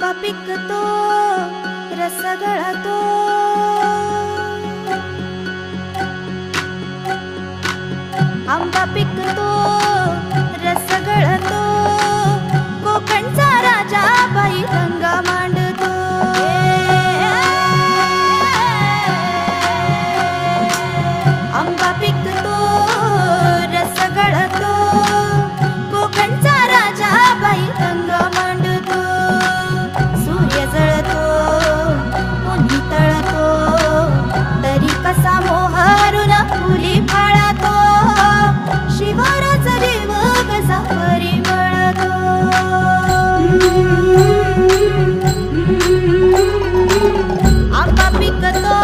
आंबा पिकतो रस गळतो, आंबा पिकतो रस गळतो, कोकणचा राजा बाई रंगा मांडतो। आंबा पिकतो रस गळतो, कोकणचा राजा बाई रंगा मांडतो। सूर्य जळतो पुन्ही तळतो, तरी कसा मोहरून फुली फाळतो, शिवाराचा देव कसा परिमळतो। आंबा पिकतो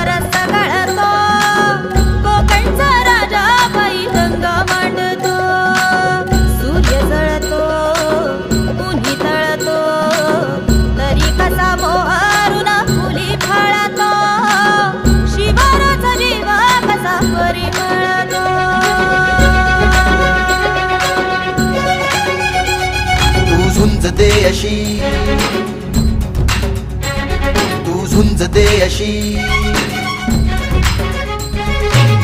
रस गळतो, कोकणचा राजा बाई रंगा मांडतो। सूर्य जळतो पुन्ही तळतो, तरी कसा मोहरून फुली फाळतो, शिवाराचा देव कसा परिमळतो। तू झुंज दे अशी, तू झुंज दे अशी,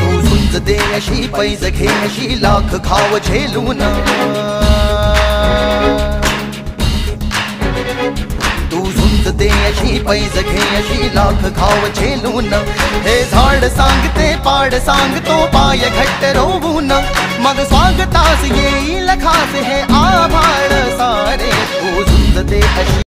तू झुंज दे अशी, पैज घे अशी, लाख खाव झेलून। तू झुंज दे अशी, पैज घे अशी, लाख खाव झेलून। हे झाड सांगते पाड सांगतो, पाय घट्ट रोवून, मग स्वागतास येईल खास हे आभाळ सारे। तू झुंज दे अशी